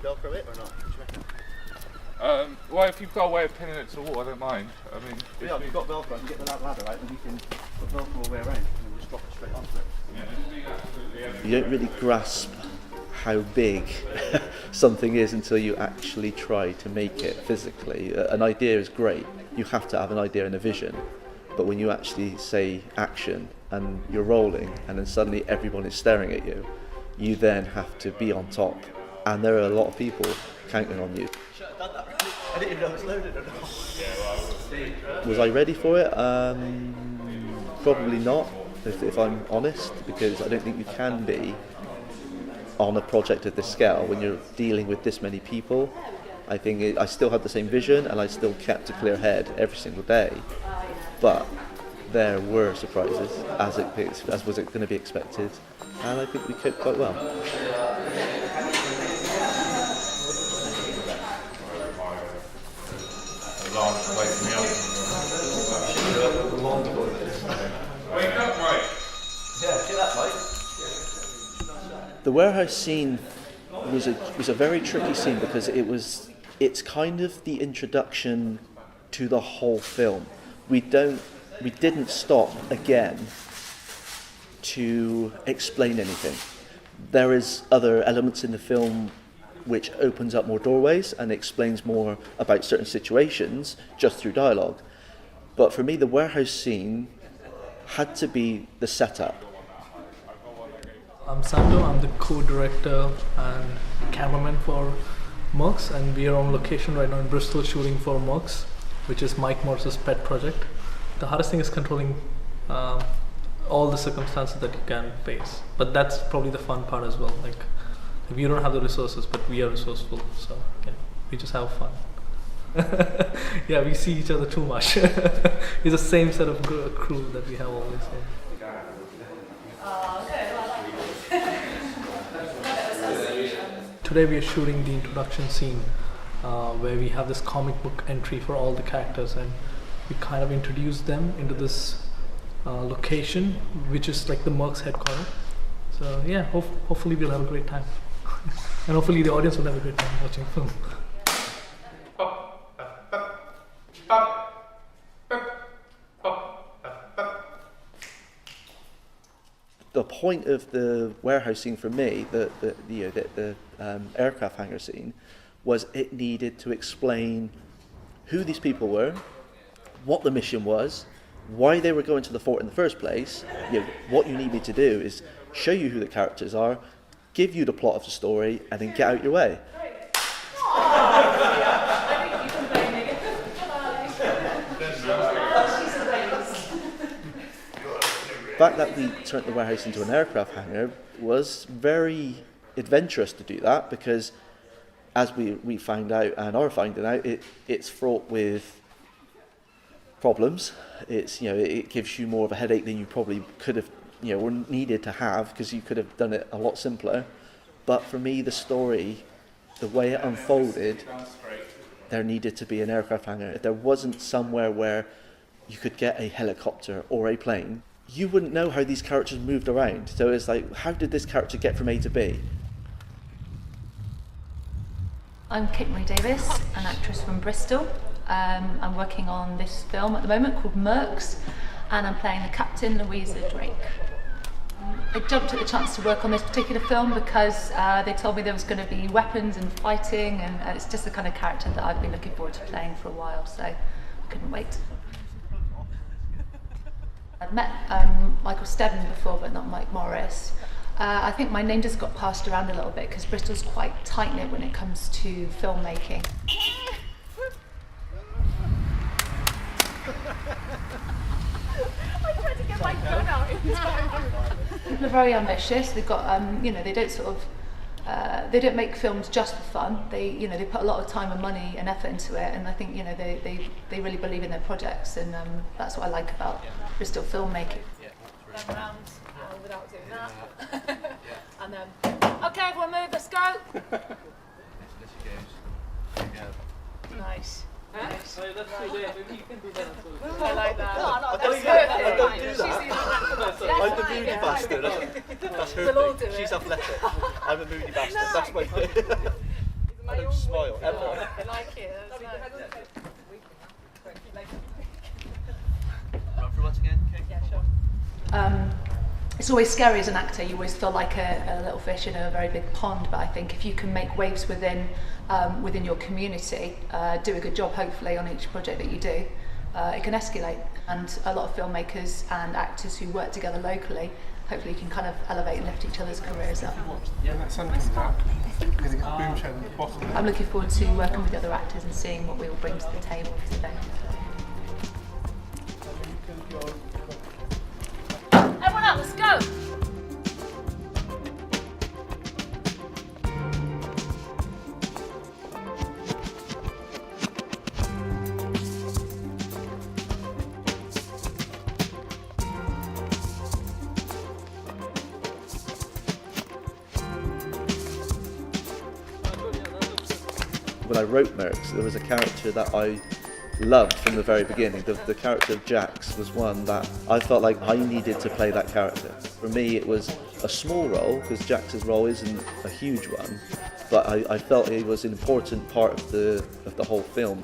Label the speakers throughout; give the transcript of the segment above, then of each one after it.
Speaker 1: Velcro it or not?
Speaker 2: Well, if you've got a way of pinning it to the wall, I don't mind. I mean,
Speaker 1: yeah, if you've got Velcro, I can get the ladder out and we can put Velcro all the way around and then just drop it straight onto it.
Speaker 3: You don't really grasp how big something is until you actually try to make it physically. An idea is great. You have to have an idea and a vision. But when you actually say action and you're rolling and then suddenly everyone is staring at you, you then have to be on top. And there are a lot of people counting on you.
Speaker 1: I didn't even know it was loaded or not.
Speaker 3: Was I ready for it? Probably not, if I'm honest, because I don't think you can be on a project of this scale when you're dealing with this many people. I think I still had the same vision and I still kept a clear head every single day, but there were surprises as was it going to be expected, and I think we coped quite well.
Speaker 2: Wake up, Mike!
Speaker 1: Yeah, get that, Mike.
Speaker 3: The warehouse scene was a very tricky scene because it's kind of the introduction to the whole film. We didn't stop again to explain anything. There is other elements in the film which opens up more doorways and explains more about certain situations just through dialogue. But for me, the warehouse scene had to be the setup.
Speaker 4: I'm SANTO, I'm the co-director and cameraman for MERCS, and we are on location right now in Bristol shooting for MERCS, which is Mike Morris's pet project. The hardest thing is controlling all the circumstances that you can face, but that's probably the fun part as well. Like, we don't have the resources, but we are resourceful, so yeah, we just have fun. Yeah, we see each other too much. It's the same set of crew that we have always. So. Today we are shooting the introduction scene where we have this comic book entry for all the characters, and we kind of introduce them into this location, which is like the MERCS headquarters. So yeah, hopefully we'll have a great time. And hopefully the audience will have a great time watching film.
Speaker 3: The point of the warehouse scene for me, the aircraft hangar scene, was it needed to explain who these people were, what the mission was, why they were going to the fort in the first place. What you need me to do is show you who the characters are, give you the plot of the story, and then get out your way. The fact that we turned the warehouse into an aircraft hangar was very adventurous to do that, because as we found out and are finding out, it's fraught with problems. It gives you more of a headache than you probably could have or needed to have, because you could have done it a lot simpler. But for me, the story, the way it unfolded, there needed to be an aircraft hangar. If there wasn't somewhere where you could get a helicopter or a plane, you wouldn't know how these characters moved around. So it's like, how did this character get from A to B?
Speaker 5: I'm Kate Davis, an actress from Bristol. I'm working on this film at the moment called MERCS, and I'm playing the captain, Louisa Drake. I jumped at the chance to work on this particular film because they told me there was going to be weapons and fighting, and it's just the kind of character that I've been looking forward to playing for a while, so I couldn't wait. I'd met Michael STEADMAN before, but not Mike Morris. I think my name just got passed around a little bit because Bristol's quite tight-knit when it comes to filmmaking.
Speaker 6: I tried to get my gun out in time.
Speaker 5: People are very ambitious. They've got, you know, they don't sort of, they don't make films just for fun. They, you know, they put a lot of time and money and effort into it, and I think, you know, they really believe in their projects, and that's what I like about Bristol filmmaking.
Speaker 6: Then round without doing that. And then, okay, everyone move, let's go. Nice. Nice.
Speaker 4: So that's good. Yeah, maybe you can do that as well.
Speaker 6: I like that.
Speaker 3: I don't do that. I'm the moody bastard. That's her
Speaker 6: We'll all
Speaker 3: thing.
Speaker 6: do
Speaker 3: She's
Speaker 6: it.
Speaker 3: athletic. I'm a moody bastard. That's my thing. I don't smile ever.
Speaker 6: I like it. That's nice.
Speaker 3: Run through once again, okay?
Speaker 6: Yeah, sure.
Speaker 5: It's always scary as an actor. You always feel like a little fish in a very big pond, but I think if you can make waves within your community, do a good job hopefully on each project that you do, it can escalate. And a lot of filmmakers and actors who work together locally, hopefully you can kind of elevate and lift each other's careers up.
Speaker 7: When that sun comes out, getting a boom shed at the bottom.
Speaker 5: I'm looking forward to working with the other actors and seeing what we all bring to the table for today.
Speaker 6: Everyone out, let's go.
Speaker 3: When I wrote MERCS, there was a character that I loved from the very beginning. The character of Jax was one that I felt like I needed to play that character. For me, it was a small role, because Jax's role isn't a huge one, but I felt it was an important part of the whole film.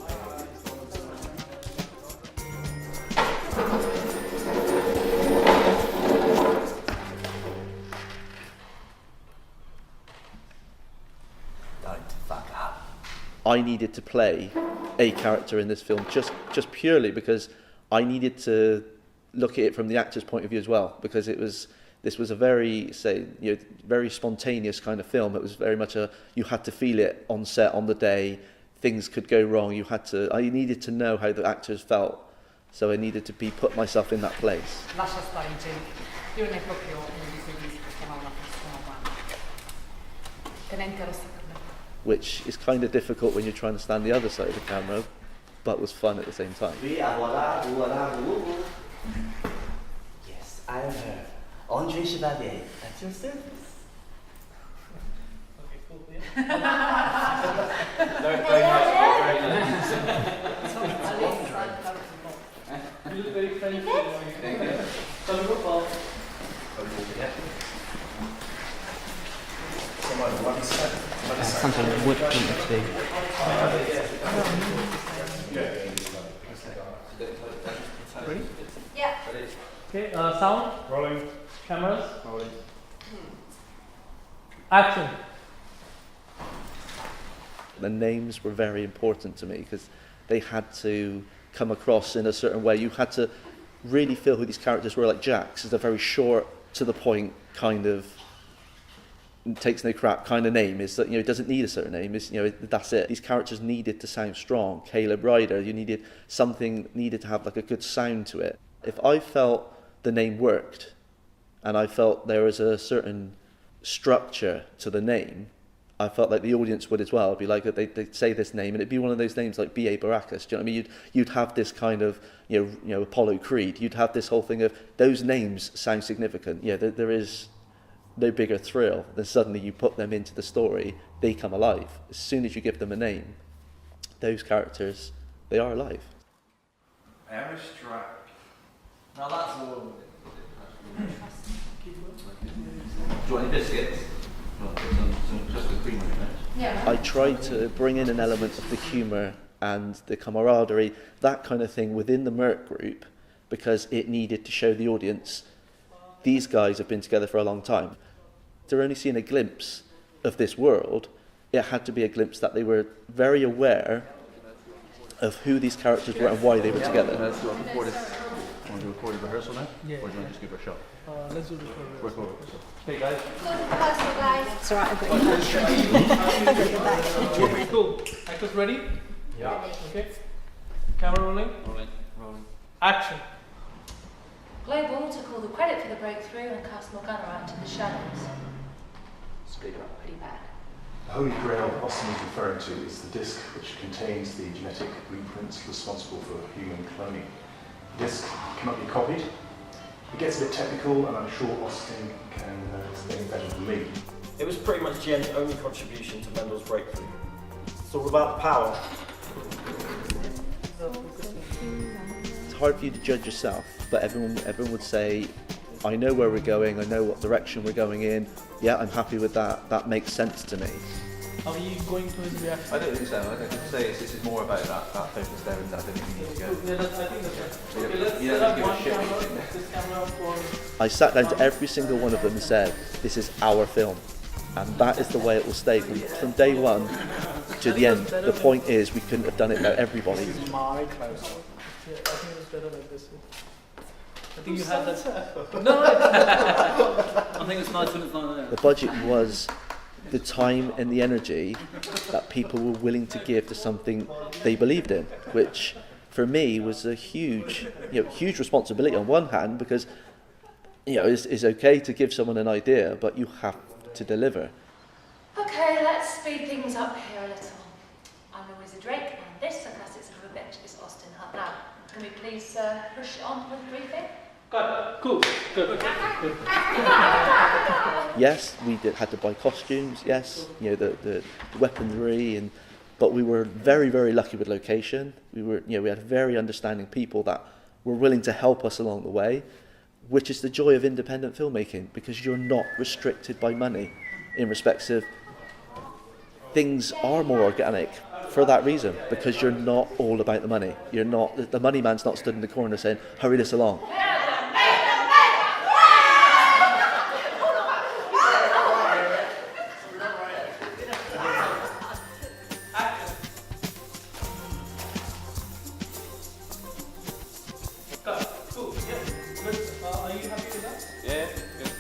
Speaker 3: I needed to play a character in this film just purely because I needed to look at it from the actor's point of view as well, because this was a very, very spontaneous kind of film. It was very much you had to feel it on set on the day. Things could go wrong. I needed to know how the actors felt, so I needed to put myself in that place.
Speaker 8: Lascia stare in centro. Io non è proprio uno di quelli che chiama una persona umana. Tenente rossa per me.
Speaker 3: Which is kind of difficult when you're trying to stand the other side of the camera, but was fun at the same time.
Speaker 9: Yes, I am her. Andre Chevalier, at your service.
Speaker 4: Okay, cool. You look very friendly. Thank you.
Speaker 9: Something would be today.
Speaker 6: Yeah.
Speaker 4: Okay, sound.
Speaker 7: Rolling.
Speaker 4: Cameras.
Speaker 7: Rolling.
Speaker 4: Action.
Speaker 3: The names were very important to me because they had to come across in a certain way. You had to really feel who these characters were. Like Jax is a very short, to the point kind of takes no crap kind of name. Is that, it doesn't need a certain name. That's it. These characters needed to sound strong. Caleb, Ryder, needed to have like a good sound to it. If I felt the name worked, and I felt there was a certain structure to the name, I felt like the audience would as well. It'd be like they'd say this name, and it'd be one of those names like B.A. Baracus. Do you know what I mean? You'd have this kind of Apollo Creed. You'd have this whole thing of those names sound significant. There is no bigger thrill than suddenly you put them into the story, they come alive. As soon as you give them a name, those characters, they are alive.
Speaker 2: Airstrike.
Speaker 9: Now that's all. Do you want any biscuits? Some custard cream on it.
Speaker 5: Yeah.
Speaker 3: I tried to bring in an element of the humour and the camaraderie, that kind of thing within the MERC group, because it needed to show the audience these guys have been together for a long time. They're only seeing a glimpse of this world. It had to be a glimpse that they were very aware of who these characters were and why they were together.
Speaker 1: Do you want to record a rehearsal now?
Speaker 4: Yeah.
Speaker 1: Or do you want to just give it a shot?
Speaker 4: Let's do this for
Speaker 1: Record. Hey guys.
Speaker 8: It's alright, I've got you.
Speaker 4: Okay, cool. Actors ready?
Speaker 1: Yeah.
Speaker 4: Okay. Camera rolling.
Speaker 1: Rolling.
Speaker 4: Action.
Speaker 5: Global took all the credit for the breakthrough and cast Morgana out into the shadows.
Speaker 1: Speak up.
Speaker 5: Pretty bad.
Speaker 10: The Holy Grail Austin is referring to is the disc which contains the genetic blueprints responsible for human cloning. The disc cannot be copied. It gets a bit technical, and I'm sure Austin can explain better than me.
Speaker 11: It was pretty much GM's only contribution to Mendel's breakthrough. It's all about power.
Speaker 3: It's hard for you to judge yourself, but everyone would say, I know where we're going, I know what direction we're going in, yeah, I'm happy with that, that makes sense to me.
Speaker 4: How are you going to his reaction?
Speaker 1: I don't think so. I think say this is more about that focus there, and I don't think we need to go.
Speaker 4: Yeah, I think that's right. Okay, let's
Speaker 1: You
Speaker 4: set
Speaker 1: don't
Speaker 4: up
Speaker 1: give a
Speaker 4: one
Speaker 1: shit.
Speaker 4: camera, this camera for...
Speaker 3: I sat down to every single one of them and said, this is our film. And that is the way it will stay from day one to the end. The point is, we couldn't have done it without everybody.
Speaker 4: Yeah, I think it's better like this. I think you had that. No,
Speaker 12: I think it's nice when it's like that.
Speaker 3: The budget was the time and the energy that people were willing to give to something they believed in, which for me was a huge responsibility on one hand, because it's okay to give someone an idea, but you have to deliver.
Speaker 5: Okay, let's speed things up here a little. I'm Louisa Drake, and this, the Classics of Revenge, is Austin Hunt now. Can we please push on with the briefing?
Speaker 4: got it. Cool. Good.
Speaker 3: Yes, we had to buy costumes. Yes, the weaponry, but we were very, very lucky with location. We had very understanding people that were willing to help us along the way, which is the joy of independent filmmaking, because you're not restricted by money in respects of things are more organic for that reason, because you're not all about the money. You're not, the money man's not stood in the corner saying, hurry this along.
Speaker 4: Cool. Yeah. Good. Are you happy with that?
Speaker 12: Yeah, good.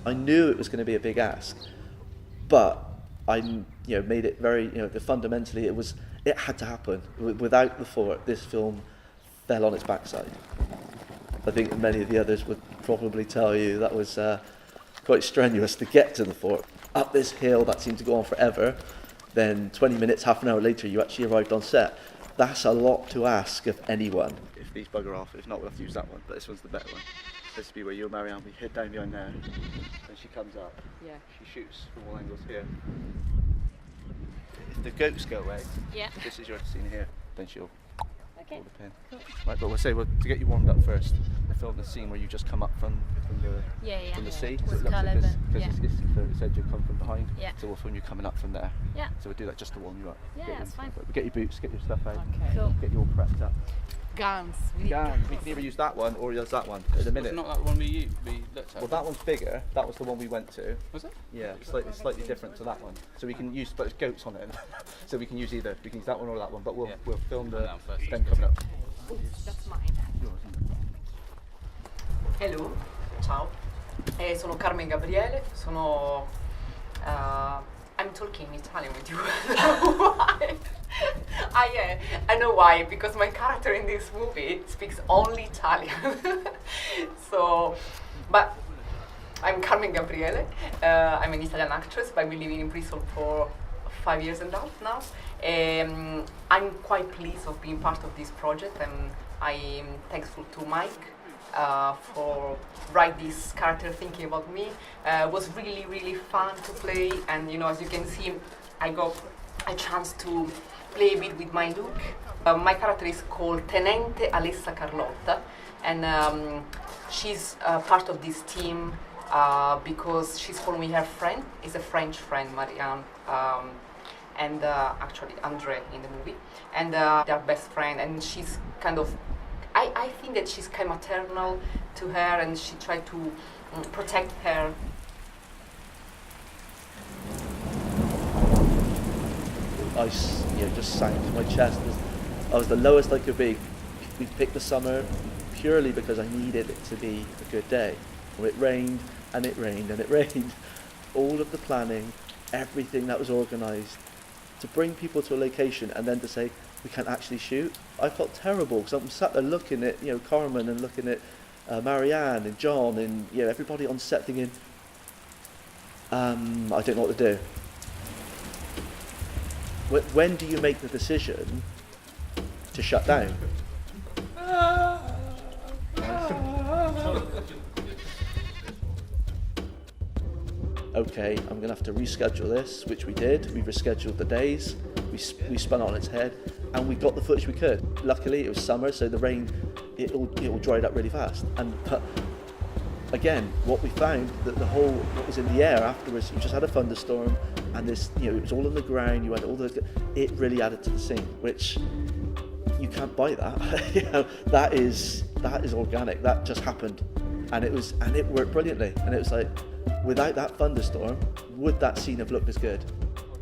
Speaker 3: I knew it was going to be a big ask, but I made it very, fundamentally it had to happen. Without the fort, this film fell on its backside. I think many of the others would probably tell you that was quite strenuous to get to the fort. Up this hill that seemed to go on forever, then 20 minutes, half an hour later, you actually arrived on set. That's a lot to ask of anyone. If these bugger off, if not, we'll have to use that one, but this one's the better one. This will be where you and Marianne will be hid down behind there, and she comes up.
Speaker 8: Yeah.
Speaker 3: She shoots from all angles here. If the goats go away, this is your scene here, then she'll hold the pin. Cool. Right, but to get you warmed up first, I filmed the scene where you just come up from the sea. So it looks like this, because it said you'll come from behind.
Speaker 8: Yeah.
Speaker 3: So we'll film you coming up from there.
Speaker 8: Yeah.
Speaker 3: So we'll do that just to warm you up.
Speaker 8: Yeah, that's fine.
Speaker 3: But get your boots, get your stuff out,
Speaker 8: Cool.
Speaker 3: get you all prepped up.
Speaker 8: Guns.
Speaker 3: We can either use that one or use that one in a minute.
Speaker 12: It's not that one we looked at.
Speaker 3: Well, that one's bigger. That was the one we went to.
Speaker 12: Was it?
Speaker 3: Yeah, slightly different to that one. So we can use, but it's goats on it. So we can use either. We can use that one or that one. But we'll film the them coming up.
Speaker 8: That's mine.
Speaker 13: Hello, ciao. Sono Carmen Gabriele. Sono. I'm talking Italian with you. Why? I know why, because my character in this movie speaks only Italian. But I'm Carmen Gabriele. I'm an Italian actress, but I've been living in Bristol for 5 years and a half now. I'm quite pleased of being part of this project, and I'm thankful to Mike for writing this character thinking about me. It was really, really fun to play, and as you can see, I got a chance to play a bit with my look. My character is called Tenente Alessa Carlotta, and she's part of this team because she's following her friend. It's a French friend, Marianne. and actually Andre in the movie, and they're best friend, and she's kind of, I think that she's kind of maternal to her, and she tried to protect her.
Speaker 3: I just sank to my chest. I was the lowest I could be. We picked the summer purely because I needed it to be a good day. It rained and it rained and it rained. All of the planning, everything that was organised to bring people to a location and then to say we can't actually shoot. I felt terrible because I'm sat there looking at Carmen and looking at Marianne and John and everybody on set thinking, I don't know what to do. When do you make the decision to shut down? Okay, I'm going to have to reschedule this, which we did. We rescheduled the days, we spun on its head, and we got the footage we could. Luckily, it was summer, so the rain, it all dried up really fast. But again, what we found, that what was in the air afterwards, you just had a thunderstorm, and this, it was all on the ground, you had it really added to the scene, which you can't buy that. that is organic, that just happened. And it worked brilliantly. And it was like, without that thunderstorm, would that scene have looked as good?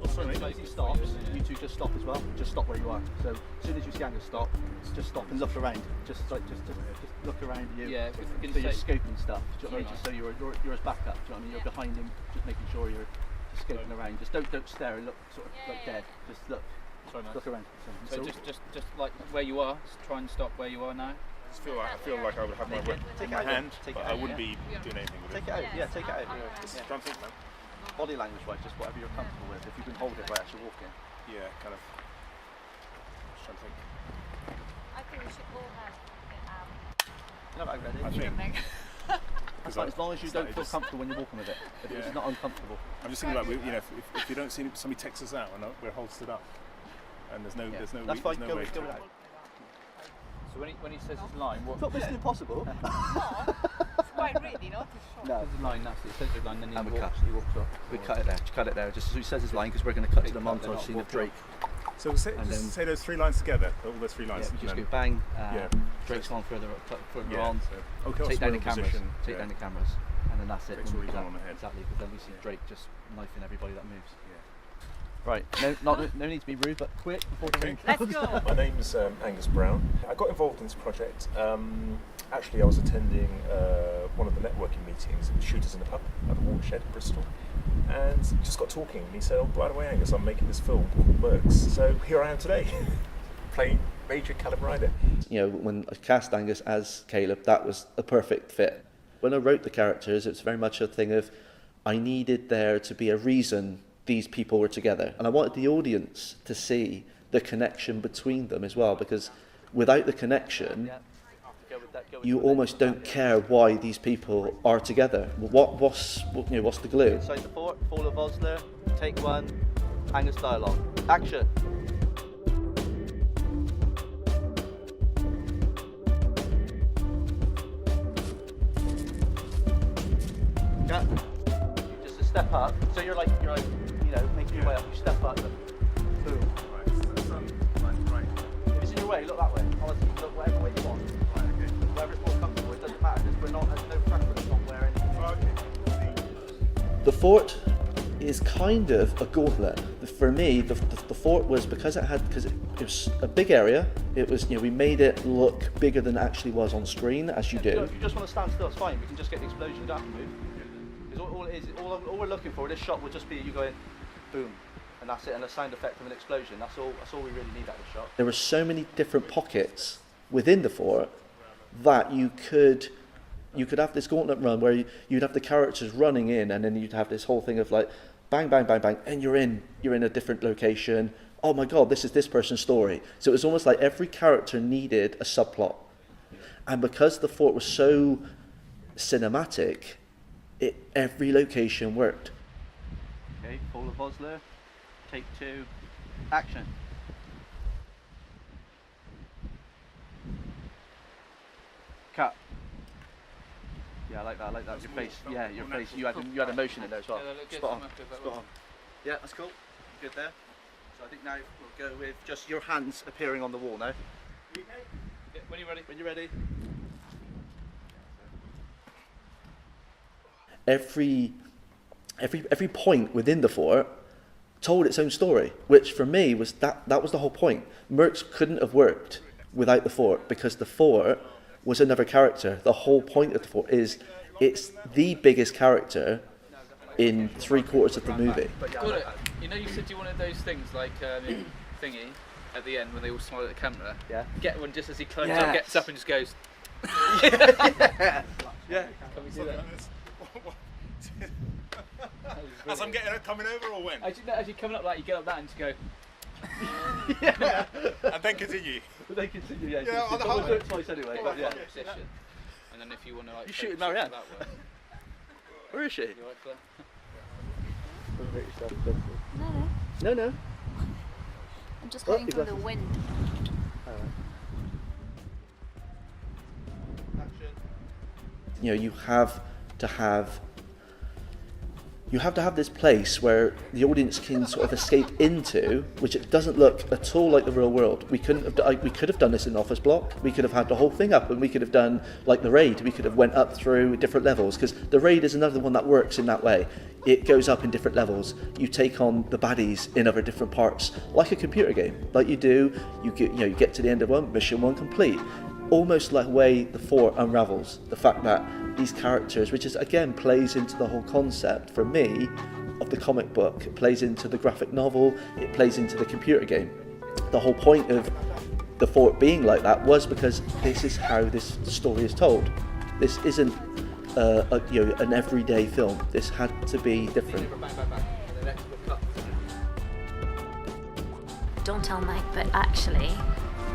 Speaker 1: Sorry, mate. As he stops, you two just stop as well. Just stop where you are. So as soon as you see Angus stop, just stop and look around. Just look around you.
Speaker 12: Yeah.
Speaker 1: So you're scoping stuff. Do you know what I mean? Just so you're as backup. Do you know what I mean? You're behind him, just making sure you're scoping around. Just don't stare and look dead. Just look.
Speaker 12: Sorry, mate.
Speaker 1: Look around.
Speaker 12: So just like where you are. Just try and stop where you are now.
Speaker 10: I feel like I would have my whip in my hand, but I wouldn't be doing anything with it.
Speaker 1: Take it out. Yeah, take it out.
Speaker 10: Just trying to think, man.
Speaker 1: Body language wise, just whatever you're comfortable with. If you can hold it right as you're walking.
Speaker 10: Yeah, kind of. Just trying to think.
Speaker 6: I think we should all have
Speaker 1: No, I'm ready.
Speaker 10: I think.
Speaker 1: As long as you don't feel comfortable when you're walking with it. If it's not uncomfortable.
Speaker 10: I'm just thinking about, if you don't see somebody text us out and we're holstered up, and there's no
Speaker 1: That's fine. Go with that.
Speaker 12: So when he says his line, what?
Speaker 1: It's not Mission Impossible.
Speaker 6: It's quite ready, not too short.
Speaker 1: No.
Speaker 12: His line, that's it. It says his line, then he
Speaker 1: walks off. We cut it there. Just so he says his line, because we're going to cut to the montage scene of Drake.
Speaker 10: So say those three lines together, all those three lines.
Speaker 3: Yeah, just go bang, Drake's on further on, take down the cameras, down the cameras, and then that's it.
Speaker 10: Drake's already on the head.
Speaker 3: Exactly, because then we see Drake just knifing everybody that moves. Right, no need to be rude, but quick before the rain comes.
Speaker 6: Let's go.
Speaker 10: My name's Angus Brown. I got involved in this project. Actually, I was attending one of the networking meetings at Shooters in the Pub at the Watershed in Bristol, and just got talking. And he said, "Oh, by the way, Angus, I'm making this film called MERCS." So here I am today, playing Major Callow Ryder.
Speaker 3: When I cast Angus as Caleb, that was a perfect fit. When I wrote the characters, it's very much a thing of, I needed there to be a reason these people were together, and I wanted the audience to see the connection between them as well, because without the connection, you almost don't care why these people are together. What's the glue?
Speaker 1: Inside the fort, Fall of Osler, take one, Angus dialogue. Action. Yeah. Just a step up. So you're like making your way up. You step up. And boom.
Speaker 10: Right.
Speaker 1: If it's in your way, look that way. Honestly, look whatever way you want. Right, okay. Wherever it's more comfortable, it doesn't matter. There's no preference on where anything.
Speaker 3: The fort is kind of a gauntlet. For me, the fort was, because it was a big area. It was, we made it look bigger than it actually was on screen, as you do.
Speaker 1: If you just want to stand still, it's fine. We can just get the explosion. You don't have to move. Because all we're looking for, this shot would just be you going, boom, and that's it, and a sound effect of an explosion. That's all we really need out of the shot.
Speaker 3: There were so many different pockets within the fort that you could have this gauntlet run where you'd have the characters running in, and then you'd have this whole thing of like bang, bang, bang, bang, and you're in a different location. Oh my God, this is this person's story. So it was almost like every character needed a subplot, and because the fort was so cinematic, every location worked.
Speaker 1: Okay, Fall of Osler, take 2, action. Cut. Yeah, I like that. Your face. Yeah, your face. You had emotion in there as well. Spot on. Yeah, that's cool. Good there. So I think now we'll go with just your hands appearing on the wall now.
Speaker 12: Yeah, when you're ready.
Speaker 1: When you're ready.
Speaker 3: Every point within the fort told its own story, which for me was that was the whole point. MERCS couldn't have worked without the fort, because the fort was another character. The whole point of the fort is it's the biggest character in 3/4 of the movie.
Speaker 12: Got it. You know, you said you wanted those things like thingy at the end when they all smile at the camera.
Speaker 1: Yeah.
Speaker 12: Get one just as he climbs up, gets up, and just goes.
Speaker 1: Yeah.
Speaker 12: Can we do that?
Speaker 7: As I'm coming over, or when?
Speaker 12: As you're coming up, like you get up that and just go.
Speaker 7: Yeah. And then continue.
Speaker 1: They continue, yeah.
Speaker 7: Yeah, on the
Speaker 1: we'll
Speaker 7: whole.
Speaker 1: do it twice anyway. But yeah.
Speaker 12: Position. And then if you want to like.
Speaker 1: You shooting
Speaker 12: focus
Speaker 1: Marianne?
Speaker 12: that way.
Speaker 1: Where is she?
Speaker 12: You alright, Claire?
Speaker 1: No, no.
Speaker 6: I'm just hiding from the wind.
Speaker 3: You know, you have to have this place where the audience can sort of escape into, which it doesn't look at all like the real world. We could have done this in Office Block. We could have had the whole thing up, and we could have done like the Raid. We could have went up through different levels, because the Raid is another one that works in that way. It goes up in different levels. You take on the baddies in other different parts, like a computer game. Like you do, you get to the end of one, mission 1 complete. Almost like the way the fort unravels. The fact that these characters, which is again plays into the whole concept for me of the comic book, it plays into the graphic novel, it plays into the computer game. The whole point of the fort being like that was because this is how this story is told. This isn't an everyday film. This had to be different.
Speaker 14: Don't tell Mike, but actually,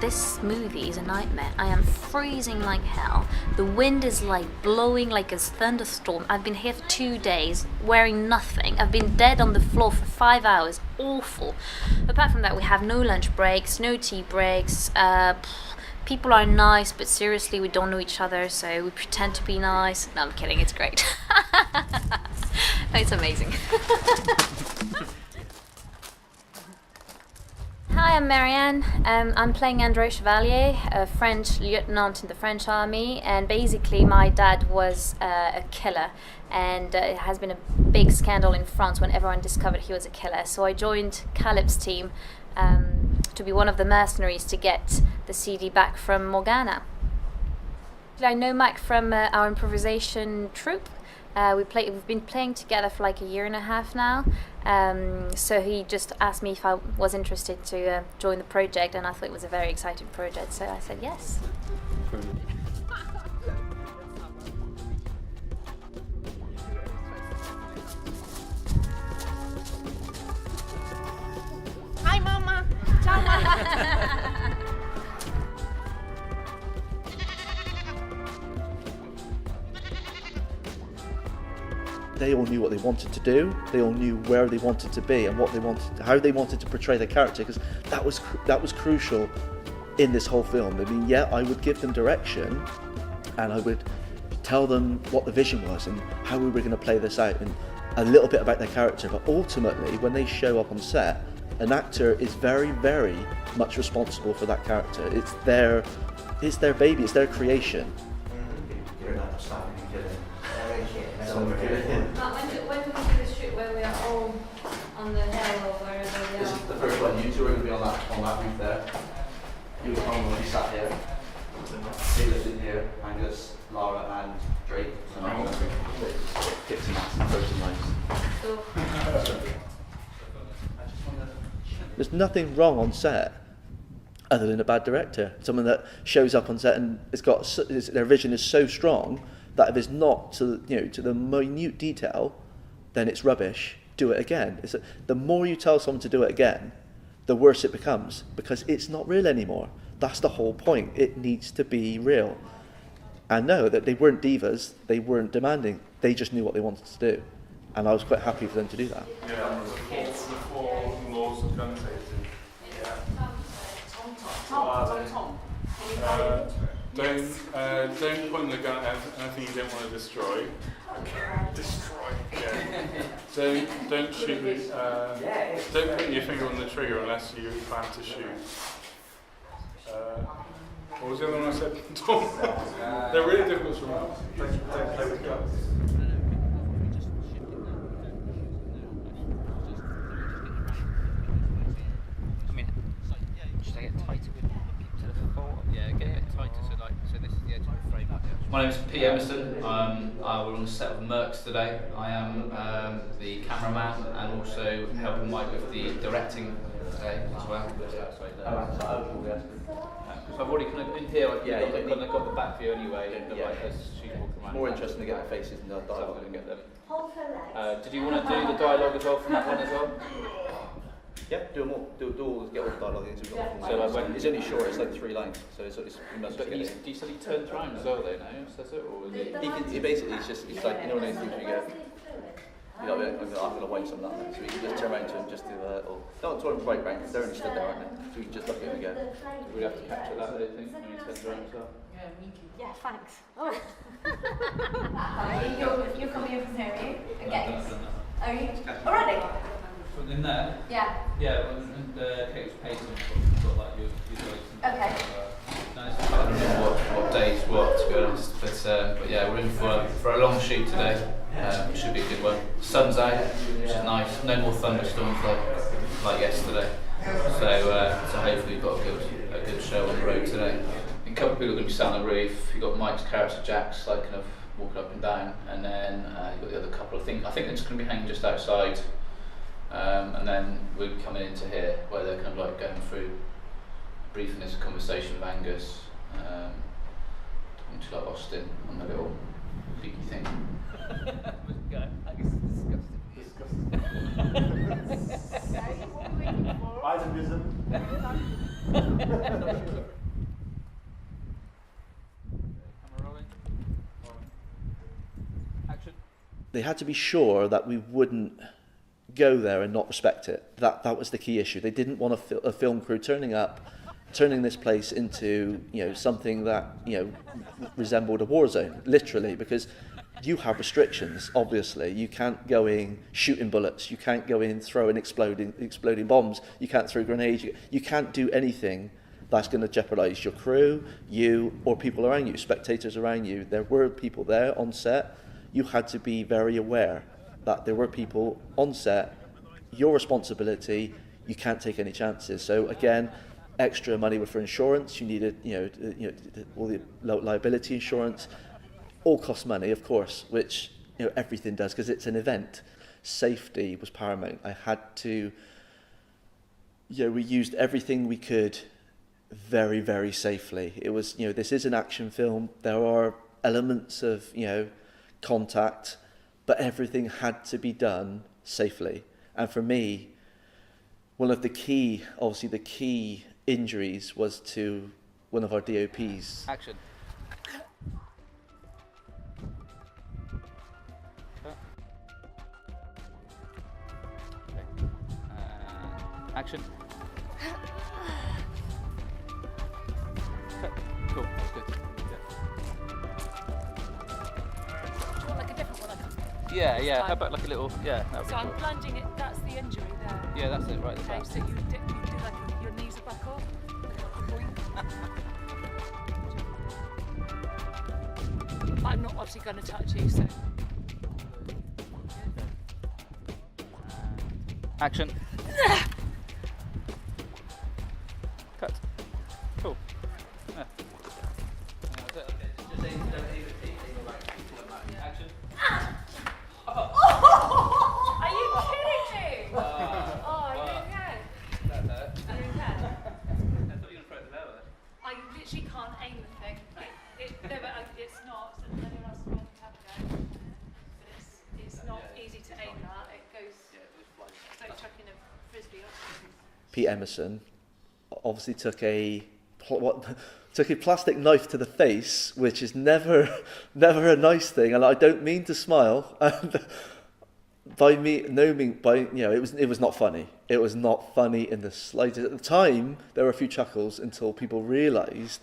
Speaker 14: this movie is a nightmare. I am freezing like hell. The wind is like blowing like a thunderstorm. I've been here for 2 days wearing nothing. I've been dead on the floor for 5 hours. Awful. Apart from that, we have no lunch breaks, no tea breaks. People are nice, but seriously, we don't know each other, so we pretend to be nice. No, I'm kidding. It's great. It's amazing. Hi, I'm Marianne. I'm playing André Chevalier, a French lieutenant in the French army, and basically my dad was a killer, and it has been a big scandal in France when everyone discovered he was a killer. So I joined Callow's team to be one of the mercenaries to get the CD back from Morgana. I know Mike from our improvisation troupe. We've been playing together for like 1.5 years now. So he just asked me if I was interested to join the project, and I thought it was a very exciting project, so I said yes.
Speaker 6: Hi, Mama. Ciao, Mama.
Speaker 3: They all knew what they wanted to do. They all knew where they wanted to be and how they wanted to portray their character, because that was crucial in this whole film. I mean, yeah, I would give them direction, and I would tell them what the vision was and how we were going to play this out, and a little bit about their character. But ultimately, when they show up on set, an actor is very, very much responsible for that character. It's their baby. It's their creation.
Speaker 14: When do we do the shoot where we are all on the hill or wherever we are?
Speaker 1: This is the first one. You two are going to be on that roof there. You and Tom will be sat here. Taylor's in here. Angus, Lara, and Drake. And I'm going to kick some ass and throw some knives.
Speaker 3: There's nothing wrong on set other than a bad director. Someone that shows up on set and their vision is so strong that if it's not to the minute detail, then it's rubbish. Do it again. The more you tell someone to do it again, the worse it becomes, because it's not real anymore. That's the whole point. It needs to be real. And no, that they weren't divas, they weren't demanding. They just knew what they wanted to do. And I was quite happy for them to do that.
Speaker 7: Yeah, the four laws of gun safety.
Speaker 13: Tom.
Speaker 7: Don't point the gun at anything you don't want to destroy. Destroy. Yeah. Don't shoot. Don't put your finger on the trigger unless you plan to shoot. What was the other one I said? They're really difficult to remember. Don't play with guns.
Speaker 12: My name is P. Emerson. We're on the set of MERCS today. I am the cameraman and also helping Mike with the directing today as well. So I've already kind of in here. I've kind of got the back view anyway.
Speaker 1: More interesting to get the faces and the dialogue and get them.
Speaker 12: Did you want to do the dialogue as well from that one as well?
Speaker 1: Yeah, do them all. Do all. Get all the dialogue into it. So like when it's only short, it's like 3 lines. So it's you must
Speaker 12: but
Speaker 1: get
Speaker 12: he,
Speaker 1: it.
Speaker 12: you said he turns around as well, though. No, says it or is it?
Speaker 1: He basically it's like you know one of those things where you go. You know, I'm gonna wipe some of that. So you can just turn around to him, just do or don't turn right round. They're only stood there, aren't they? So you can just look at him again.
Speaker 12: Do we have to capture that? I don't think when he turns around as well.
Speaker 6: Yeah, thanks. You're coming in from here, are you? Okay. Are you? Already?
Speaker 12: From in there?
Speaker 6: Yeah.
Speaker 12: Yeah, the coach pays them for like your
Speaker 6: Okay.
Speaker 12: Nice. I don't know what day's what, to be honest, but yeah, we're in for a long shoot today. It should be a good one. Sun's out, which is nice. No more thunderstorms like yesterday. So hopefully we've got a good show on the road today. A couple of people are going to be sat on the roof. You've got Mike's character Jack's like kind of walking up and down, and then you've got the other couple of things. I think they're just going to be hanging just outside, and then we're coming into here where they're kind of like going through briefing this conversation with Angus, talking to like Austin on the little freaky thing. Angus is disgusting.
Speaker 3: They had to be sure that we wouldn't go there and not respect it. That was the key issue. They didn't want a film crew turning up, turning this place into something that resembled a war zone, literally, because you have restrictions. Obviously, you can't go in shooting bullets. You can't go in throwing exploding bombs. You can't throw grenades. You can't do anything that's going to jeopardize your crew, you, or people around you, spectators around you. There were people there on set. You had to be very aware that there were people on set. Your responsibility. You can't take any chances. So again, extra money for insurance. You needed, all the liability insurance. All cost money, of course, which everything does because it's an event. Safety was paramount. I had to. We used everything we could, very, very safely. It was, this is an action film. There are elements of, contact, but everything had to be done safely. And for me, one of the key injuries was to one of our DOPs.
Speaker 12: Action. Action. Cool, that was good.
Speaker 6: Do you want like a different one?
Speaker 12: Yeah. How about like a little, that would be
Speaker 6: So I'm
Speaker 12: cool.
Speaker 6: plunging it, that's the injury there.
Speaker 12: Yeah, that's it, right at the
Speaker 6: Okay,
Speaker 12: back.
Speaker 6: so you do like your knees are back off. But I'm not obviously going to touch you, so.
Speaker 12: Action. Cut. Cool. Yeah. Action.
Speaker 6: Are you kidding me? Are you okay?
Speaker 12: That hurt.
Speaker 6: Are you okay?
Speaker 12: I thought you were going to throw it lower.
Speaker 6: I literally can't aim the thing. It's not. So anyone else can have a go. But it's not easy to aim that. It goes. It's like chucking a frisbee off.
Speaker 3: Pete Emerson obviously took a plastic knife to the face, which is never a nice thing, and I don't mean to smile. And it was not funny. It was not funny in the slightest. At the time, there were a few chuckles until people realised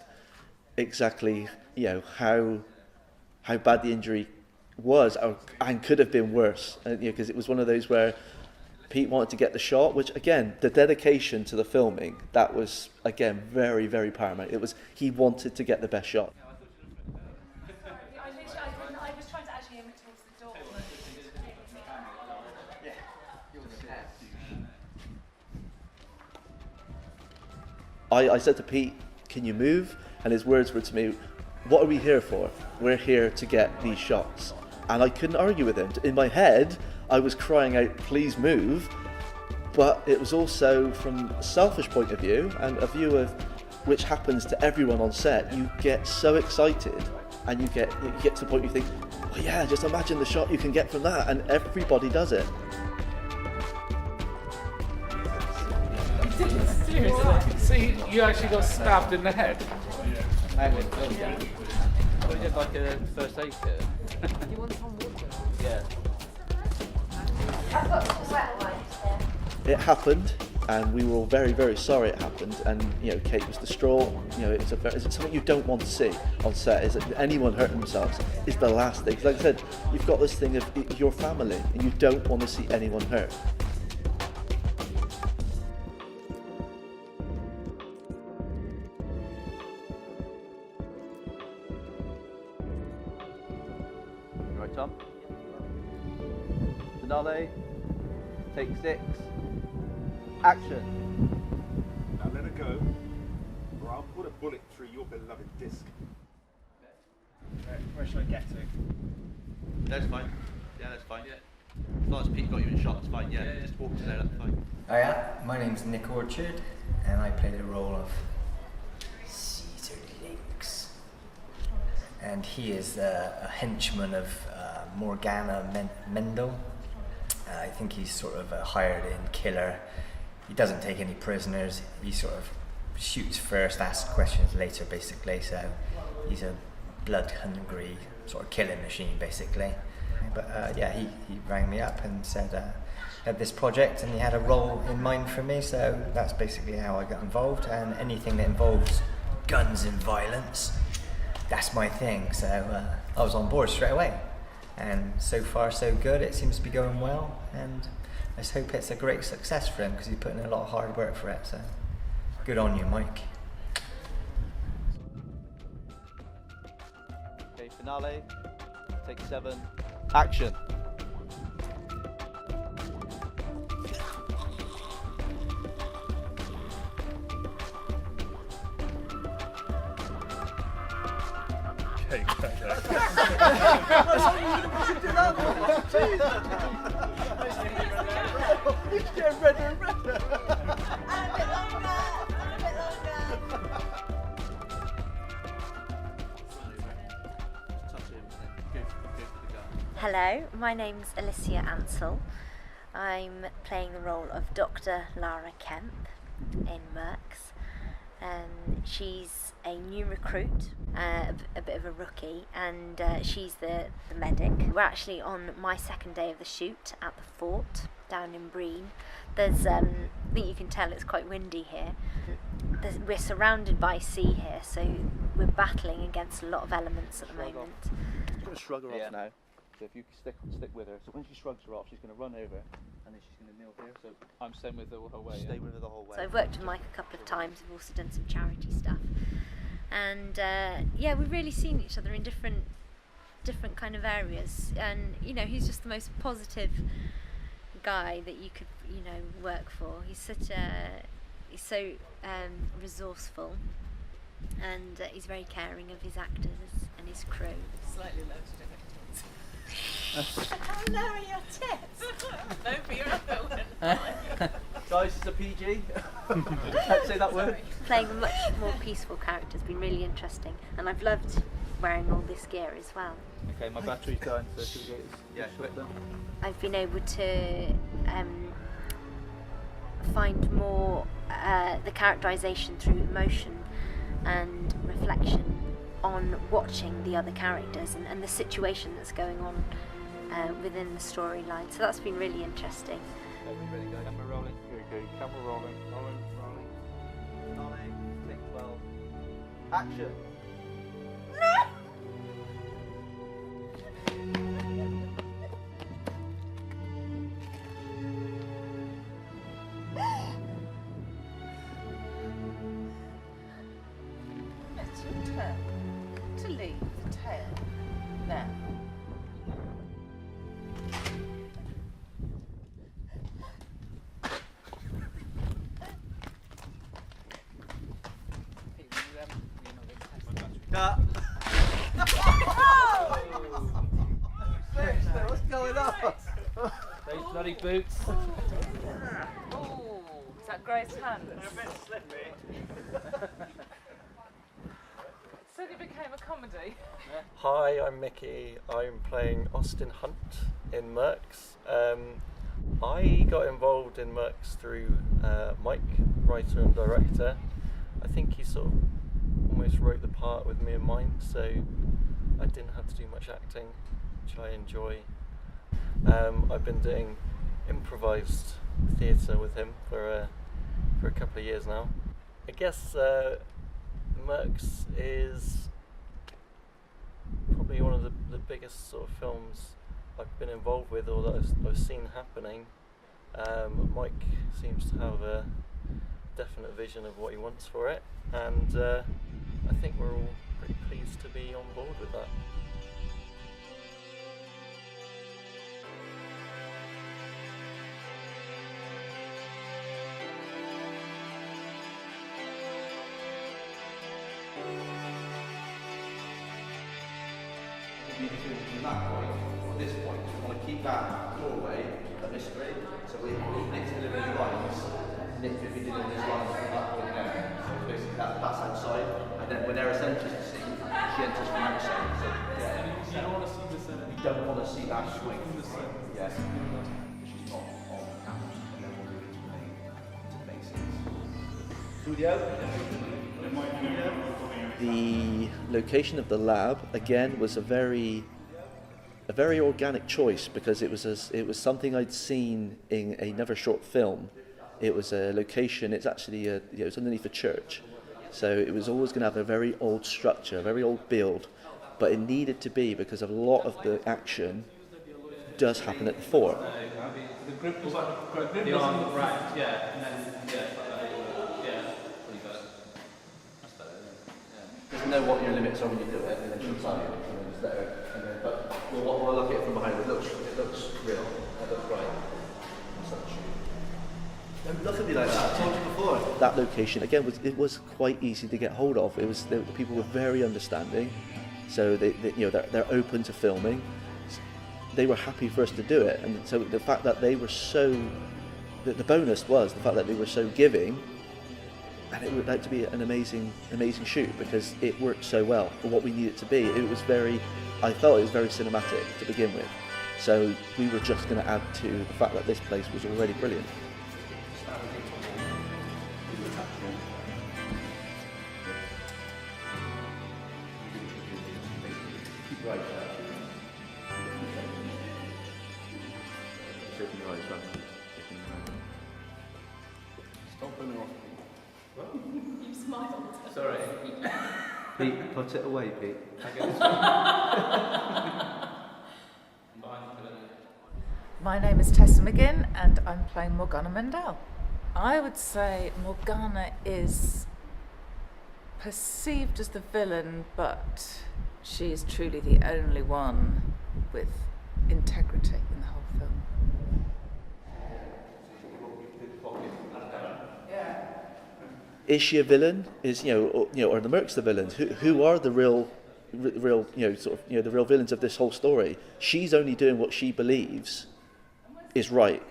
Speaker 3: exactly, you know, how bad the injury was and could have been worse. You know, because it was one of those where Pete wanted to get the shot, which again, the dedication to the filming, that was again very, very paramount. It was, he wanted to get the best shot.
Speaker 6: I was trying to actually aim it towards the door.
Speaker 3: I said to Pete, can you move? And his words were to me, what are we here for? We're here to get these shots. And I couldn't argue with him. In my head, I was crying out, please move. But it was also from a selfish point of view, and a view of which happens to everyone on set. You get so excited, and you get to the point you think, well, yeah, just imagine the shot you can get from that, and everybody does it.
Speaker 7: Seriously? See, you actually got stabbed in the head.
Speaker 12: We did like a first aid kit.
Speaker 8: You want some water?
Speaker 12: Yeah.
Speaker 14: I've got some wet wipes there.
Speaker 3: It happened, and we were all very, very sorry it happened. And you know, Kate was distraught. You know, it's something you don't want to see on set. Is that anyone hurting themselves is the last thing. 'Cause like I said, you've got this thing of your family, and you don't want to see anyone hurt.
Speaker 1: Right, Tom? Finale. Take 6. Action.
Speaker 15: Now let her go, or I'll put a bullet through your beloved disc.
Speaker 11: Where should I get to?
Speaker 1: That's fine. Yeah, that's fine. Yeah. As long as Pete got you in shot, that's fine. Yeah, just walk to there, that's fine.
Speaker 16: Hiya, my name's Nick Orchard, and I play the role of Caesar Lynx. And he is a henchman of Morgana Mendel. I think he's sort of a hired-in killer. He doesn't take any prisoners. He sort of shoots first, asks questions later, basically. So he's a blood-hungry sort of killing machine, basically. But yeah, he rang me up and said had this project, and he had a role in mind for me. So that's basically how I got involved. And anything that involves guns and violence, that's my thing. So I was on board straight away. And so far so good, it seems to be going well, and I just hope it's a great success for him because he's putting in a lot of hard work for it, so good on you, Mike.
Speaker 1: Okay, finale, take 7, action.
Speaker 7: Okay,
Speaker 1: It's getting redder and redder.
Speaker 14: Hello, my name's ALICIA ANCEL. I'm playing the role of Dr. Lara Kemp in MERCS. She's a new recruit, a bit of a rookie, and she's the medic. We're actually on my second day of the shoot at the fort down in Breen. There's, I think you can tell it's quite windy here. We're surrounded by sea here, so we're battling against a lot of elements at the moment.
Speaker 1: I'm going to shrug her off now. So if you stick with her, so when she shrugs her off, she's going to run over, and then she's going to kneel here. So
Speaker 12: I'm staying with her the whole way.
Speaker 1: Stay with her the whole way.
Speaker 14: So I've worked with Mike a couple of times. We've also done some charity stuff, and yeah, we've really seen each other in different kind of areas. And you know, he's just the most positive guy that you could work for. He's so resourceful, and he's very caring of his actors and his crew.
Speaker 8: Slightly low today.
Speaker 14: How low are your tits?
Speaker 8: No, VEERANKI.
Speaker 1: Guys, it's a PG. Can't say that word.
Speaker 14: Playing a much more peaceful character has been really interesting, and I've loved wearing all this gear as well.
Speaker 1: Okay, my battery's going, so should we get quit them?
Speaker 14: I've been able to find more the characterization through emotion and reflection on watching the other characters and the situation that's going on within the storyline. So that's been really interesting.
Speaker 1: Okay, ready, go. Camera rolling.
Speaker 7: Okay, camera rolling.
Speaker 1: Finale, take 12. Action.
Speaker 17: believe the tale now.
Speaker 16: What's going on?
Speaker 12: Those bloody boots.
Speaker 17: Oh, is that Grace's hand?
Speaker 11: They're a bit slippy.
Speaker 17: Suddenly became a comedy.
Speaker 11: Hi, I'm Mickey. I'm playing Austin Hunt in MERCS. I got involved in MERCS through Mike, writer and director. I think he sort of almost wrote the part with me in mind, so I didn't have to do much acting, which I enjoy. I've been doing improvised theatre with him for a couple of years now. I guess MERCS is probably one of the biggest sort of films I've been involved with or that I've seen happening. Mike seems to have a definite vision of what he wants for it, and I think we're all pretty pleased to be on board with that.
Speaker 1: From that point, or this point, we want to keep that doorway a mystery. So we Nick's delivering the lines. Nick will be delivering his lines from that point there. So basically that's outside. And then when Eris enters the scene, she enters from outside. So yeah,
Speaker 4: You don't want to see this.
Speaker 1: we don't want to see that swing. Yes. She's not on camera. And then we'll move to basics. Studio.
Speaker 3: The location of the lab again was a very organic choice because it was something I'd seen in another short film. It was a location. It's actually it was underneath a church, so it was always going to have a very old structure, a very old build, but it needed to be because a lot of the action does happen at the fort.
Speaker 12: The grip was the arm right, yeah, and then
Speaker 1: Just know what your limits are when you do it, and then she'll tell you. And then just let her, and then, but we'll look at it from behind. It looks real. It looks right. Don't look at me like that. I told you before.
Speaker 3: That location again was quite easy to get hold of. The people were very understanding, so they're open to filming. They were happy for us to do it, and so the fact that they were so, the bonus was the fact that they were so giving. And it would like to be an amazing shoot because it worked so well for what we needed it to be. It was I felt it was very cinematic to begin with. So we were just going to add to the fact that this place was already brilliant.
Speaker 1: Right. Stop putting her off.
Speaker 6: You smiled.
Speaker 12: Sorry.
Speaker 1: Pete, put it away, Pete.
Speaker 17: My name is Tessa McGinn and I'm playing Morgana Mendel. I would say Morgana is perceived as the villain, but she is truly the only one with integrity in the whole film.
Speaker 3: Is she a villain? Are the Mercs the villains? Who are the real, the real villains of this whole story? She's only doing what she believes is right,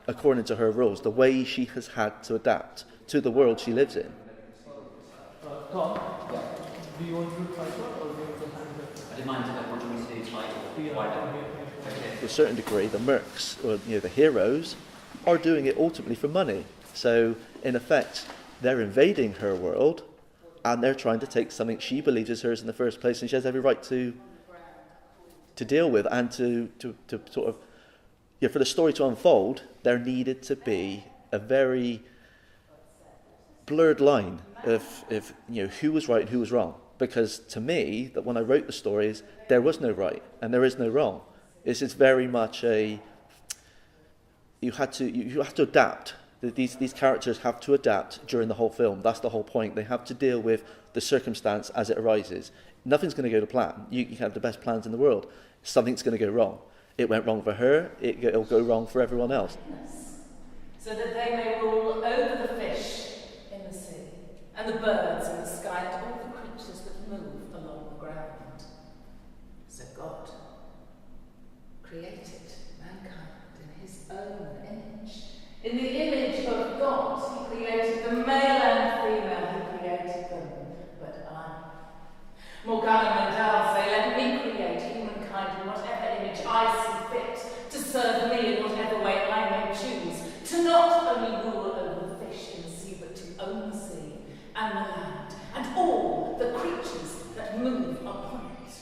Speaker 3: according to her rules. The way she has had to adapt to the world she lives in.
Speaker 4: Tom, do you want to try or do you want to hand it?
Speaker 9: I didn't mind contributing to like wider.
Speaker 3: To a certain degree, the Mercs, or the heroes, are doing it ultimately for money. So, in effect, they're invading her world, and they're trying to take something she believes is hers in the first place, and she has every right to deal with and to sort of, for the story to unfold. There needed to be a very blurred line of who was right and who was wrong. Because to me, that when I wrote the stories, there was no right and there is no wrong. It's very much you have to adapt These characters have to adapt during the whole film. That's the whole point. They have to deal with the circumstance as it arises. Nothing's going to go to plan. You can have the best plans in the world. Something's going to go wrong. It went wrong for her. It'll go wrong for everyone else.
Speaker 17: So that they may rule over the fish in the sea, and the birds in the sky, and all the creatures that move along the ground. So God created mankind in his own image. In the image of God, he created the male and female, he created them. But I, Morgana Mendel, say, let me create humankind in whatever image I see fit, to serve me in whatever way I may choose, to not only rule over the fish in the sea, but to own the sea and the land, and all the creatures that move upon it.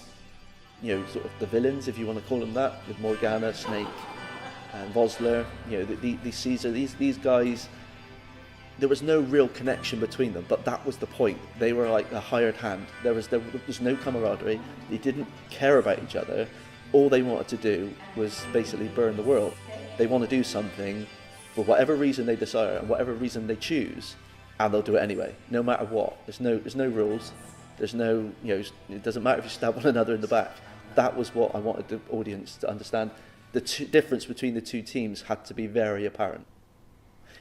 Speaker 3: You know, sort of the villains, if you want to call them that, with Morgana, Snake, and Vosler, you know, the Caesar, these guys, there was no real connection between them, but that was the point. They were like a hired hand. There was no camaraderie. They didn't care about each other. All they wanted to do was basically burn the world. They want to do something for whatever reason they desire and whatever reason they choose, and they'll do it anyway, no matter what. There's no rules. There's no, you know, it doesn't matter if you stab one another in the back. That was what I wanted the audience to understand. The difference between the two teams had to be very apparent.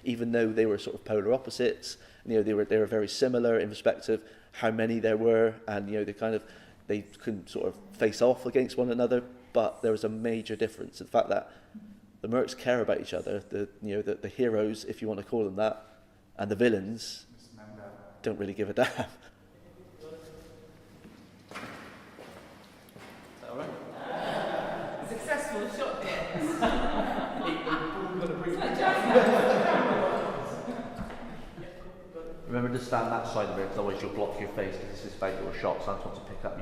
Speaker 3: Even though they were sort of polar opposites, you know, they were very similar in respect of how many there were, and you know, they couldn't sort of face off against one another, but there was a major difference. The fact that the mercs care about each other, the heroes, if you want to call them that, and the villains don't really give a damn.
Speaker 17: Successful shot here.
Speaker 1: Remember to stand that side of it, because otherwise you'll block your face, because this is about your shots. I just want to pick up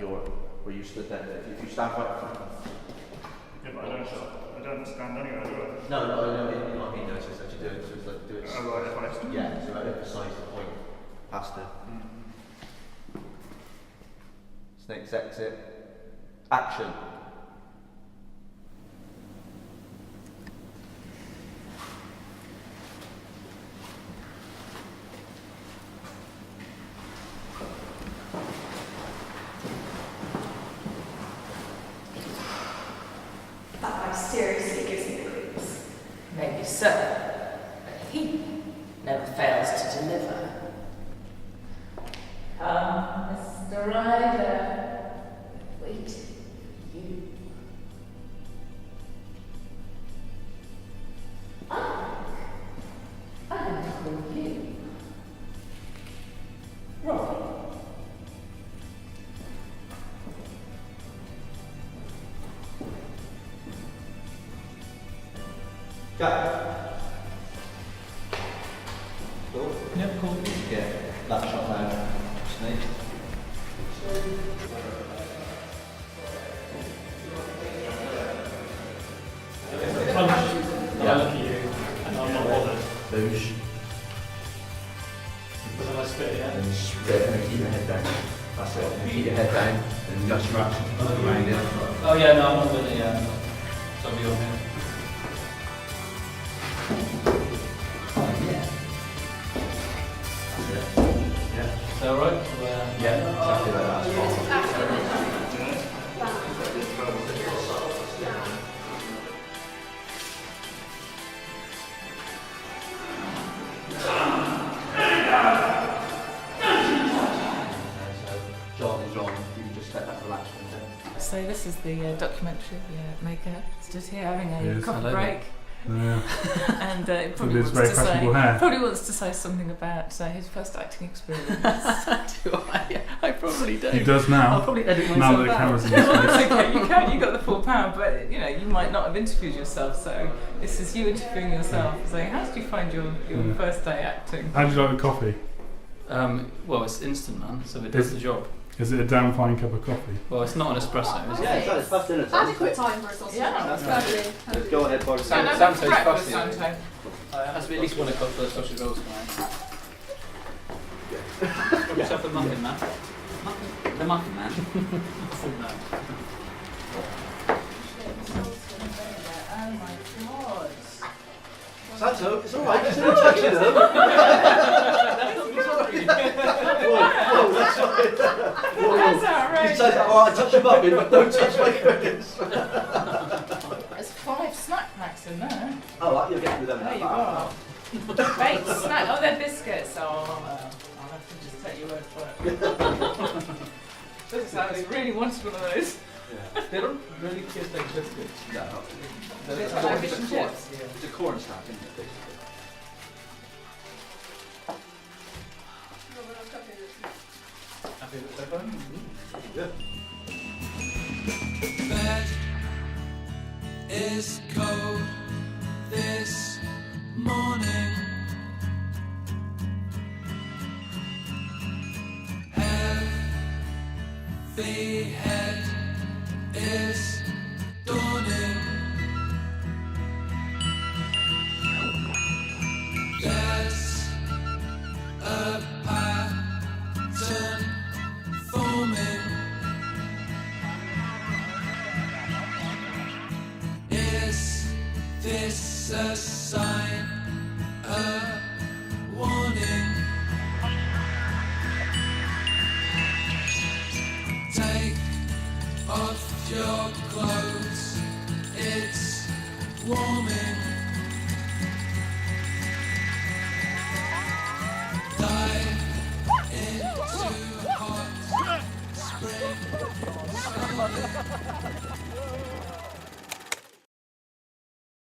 Speaker 1: where you stood there. If you stand right in front of them.
Speaker 7: Yeah, but I don't stand anywhere, do I?
Speaker 1: No, you know what I mean, no, it's just actually do it, so it's like do it.
Speaker 7: Oh, right, if I stand.
Speaker 1: Yeah, so like emphasise the point past it. Snake's exit. Action.
Speaker 17: That guy seriously gives me the creeps. Maybe so, but he never fails to deliver. Come, Mr. Ryder, waiting for you. I'm going to call you Robbie.
Speaker 1: Go. Cool?
Speaker 4: Yep, cool.
Speaker 1: Yeah, that shot now. Snake.
Speaker 4: Punch. I look at you, and I'm not bothered.
Speaker 1: Boosh.
Speaker 4: Because I spit, yeah?
Speaker 1: And spit, and keep your head down. That's it. And keep your head down, and that's your action. Around it.
Speaker 12: Oh yeah, no, I'm not doing it yet. So I'll be on here. Is that right?
Speaker 1: Yeah, exactly like that. John, you can just step back, relax for a minute.
Speaker 17: So this is the documentary maker stood here having a
Speaker 7: Yes,
Speaker 17: coffee
Speaker 7: I like
Speaker 17: break.
Speaker 7: Yeah.
Speaker 17: And
Speaker 7: With
Speaker 17: probably
Speaker 7: his
Speaker 17: wants
Speaker 7: very
Speaker 17: to say
Speaker 7: fashionable hair.
Speaker 17: probably wants to say something about his first acting experience. Do I? I probably do.
Speaker 7: He does now.
Speaker 17: I'll probably edit myself
Speaker 7: Now that the
Speaker 17: out.
Speaker 7: camera's in his
Speaker 17: Well,
Speaker 7: face.
Speaker 17: that's okay. You can. You got the full power, but you know you might not have interviewed yourself. So this is you interviewing yourself, saying, "How did you find your first day acting?"
Speaker 7: How do you like the coffee?
Speaker 12: Well, it's instant, man, so it does the job.
Speaker 7: Is it a damn fine cup of coffee?
Speaker 12: Well, it's not an espresso, is it?
Speaker 1: Yeah, it's fast dinner time.
Speaker 6: Adequate time for a sausage.
Speaker 17: Yeah,
Speaker 1: that's right. Let's go ahead, boys.
Speaker 12: Santo's
Speaker 17: breakfast,
Speaker 12: fussy.
Speaker 17: Santo.
Speaker 12: Has to be at least 1 o'clock for the sausage rolls tonight. Got yourself a muffin, man. The muffin, man.
Speaker 17: Oh my god!
Speaker 3: Santo, it's all right. Just only touching them. Whoa, that's all right. Whoa.
Speaker 17: That's all right.
Speaker 3: He says, "Oh, I touch your muffin, but don't touch my cookies."
Speaker 17: There's 5 snack packs in there.
Speaker 3: Oh, right, you'll get with them.
Speaker 17: There you are. Wait, snack. Oh, they're biscuits. Oh, I'll have to just take your word for it. Doesn't sound like he really wants one of those.
Speaker 1: Yeah.
Speaker 4: They don't really taste like biscuits.
Speaker 1: No.
Speaker 17: It's like fish and chips.
Speaker 1: It's a corn snack, isn't it, basically?
Speaker 4: Happy with that one?
Speaker 1: Good.
Speaker 18: Bed is cold this morning. Heavy head is dawning. There's a pattern forming. Is this a sign, a warning? Take off your clothes, it's warming.